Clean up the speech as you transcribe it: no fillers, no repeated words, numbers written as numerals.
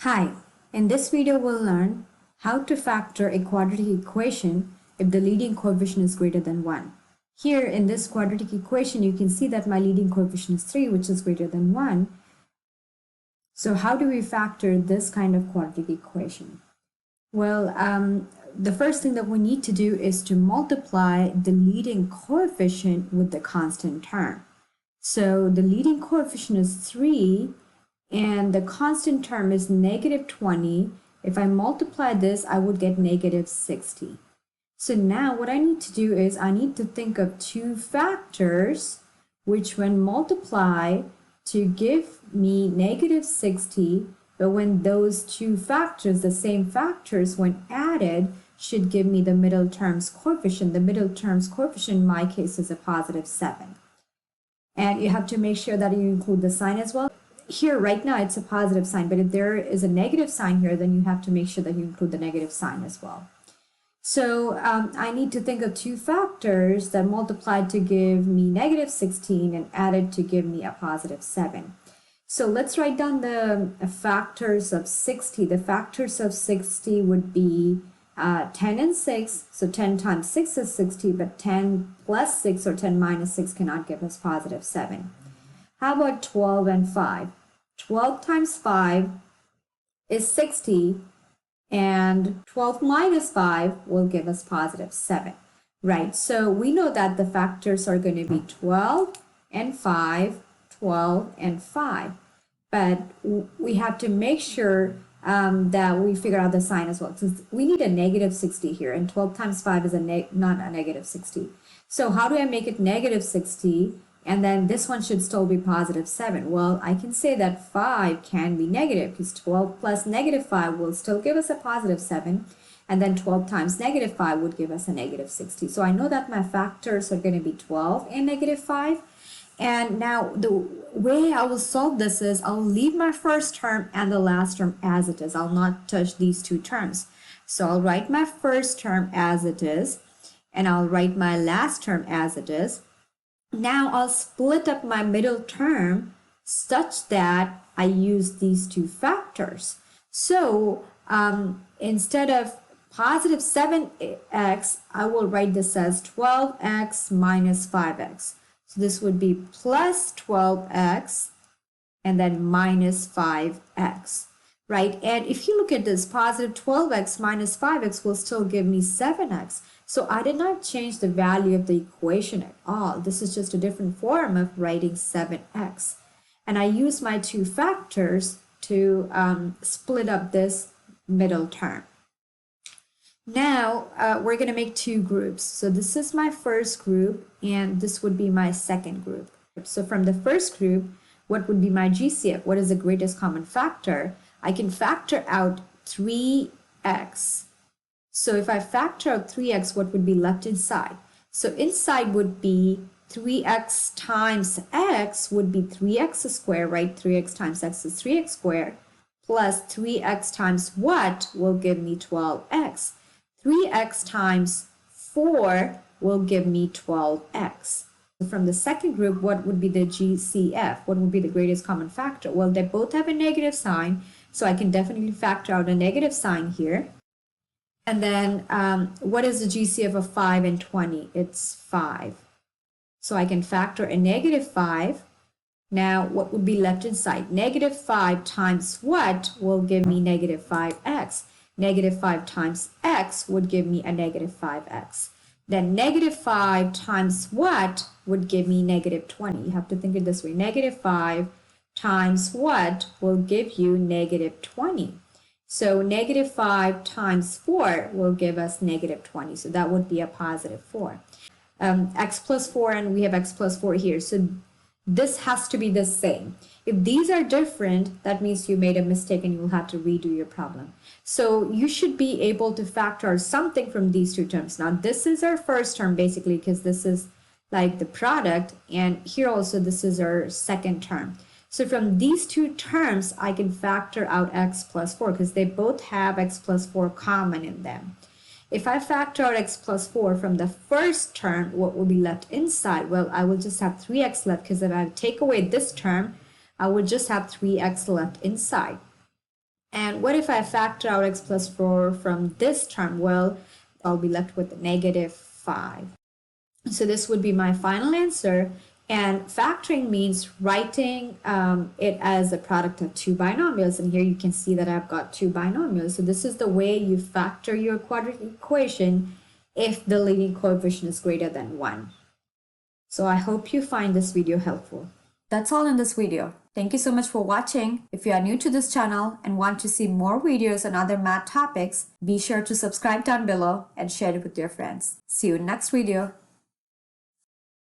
Hi, in this video we'll learn how to factor a quadratic equation if the leading coefficient is greater than 1. Here in this quadratic equation you can see that my leading coefficient is 3, which is greater than 1. So how do we factor this kind of quadratic equation? Well, the first thing that we need to do is to multiply the leading coefficient with the constant term. So the leading coefficient is 3 and the constant term is negative 20. If I multiply this, I would get negative 60. So now what I need to do is I need to think of two factors which when multiplied to give me negative 60, but when those two factors, the same factors, when added, should give me the middle term's coefficient. The middle term's coefficient in my case is a positive 7. And you have to make sure that you include the sign as well. Here right now it's a positive sign, but if there is a negative sign here, then you have to make sure that you include the negative sign as well. So I need to think of two factors that multiplied to give me negative 16 and added to give me a positive 7. So let's write down the factors of 60. The factors of 60 would be 10 and 6. So 10 times 6 is 60, but 10 plus 6 or 10 minus 6 cannot give us positive 7. How about 12 and 5? 12 times 5 is 60, and 12 minus 5 will give us positive 7. Right, so we know that the factors are going to be 12 and 5, 12 and 5. But we have to make sure that we figure out the sign as well. Since we need a negative 60 here, and 12 times 5 is not a negative 60. So how do I make it negative 60? And then this one should still be positive 7. Well, I can say that 5 can be negative because 12 plus negative 5 will still give us a positive 7. And then 12 times negative 5 would give us a negative 60. So I know that my factors are going to be 12 and negative 5. And now the way I will solve this is I'll leave my first term and the last term as it is. I'll not touch these two terms. So I'll write my first term as it is, and I'll write my last term as it is. Now I'll split up my middle term such that I use these two factors. So instead of positive 7x, I will write this as 12x minus 5x. So this would be plus 12x and then minus 5x, right? And if you look at this, positive 12x minus 5x will still give me 7x. So I did not change the value of the equation at all. This is just a different form of writing 7x. And I use my two factors to split up this middle term. Now we're going to make two groups. So this is my first group and this would be my second group. So from the first group, what would be my GCF? What is the greatest common factor? I can factor out 3x. So if I factor out 3x, what would be left inside? So inside would be 3x times x would be 3x squared, right? 3x times x is 3x squared, plus 3x times what will give me 12x. 3x times 4 will give me 12x. From the second group, what would be the GCF? What would be the greatest common factor? Well, they both have a negative sign, so I can definitely factor out a negative sign here. And then what is the GCF of 5 and 20? It's 5. So I can factor a negative 5. Now what would be left inside? Negative 5 times what will give me negative 5x? Negative 5 times x would give me a negative 5x. Then negative 5 times what would give me negative 20? You have to think it this way. Negative 5 times what will give you negative 20? So negative 5 times 4 will give us negative 20. So that would be a positive 4. X plus 4 and we have x plus 4 here. So this has to be the same. If these are different, that means you made a mistake and you will have to redo your problem. So you should be able to factor out something from these two terms. Now this is our first term basically because this is like the product, and here also this is our second term. So from these two terms, I can factor out x plus 4 because they both have x plus 4 common in them. If I factor out x plus 4 from the first term, what will be left inside? Well, I will just have 3x left because if I take away this term, I would just have 3x left inside. And what if I factor out x plus 4 from this term? Well, I'll be left with negative 5. So this would be my final answer. And factoring means writing it as a product of two binomials. And here you can see that I've got two binomials. So this is the way you factor your quadratic equation if the leading coefficient is greater than 1. So I hope you find this video helpful. That's all in this video. Thank you so much for watching. If you are new to this channel and want to see more videos on other math topics, be sure to subscribe down below and share it with your friends. See you in the next video.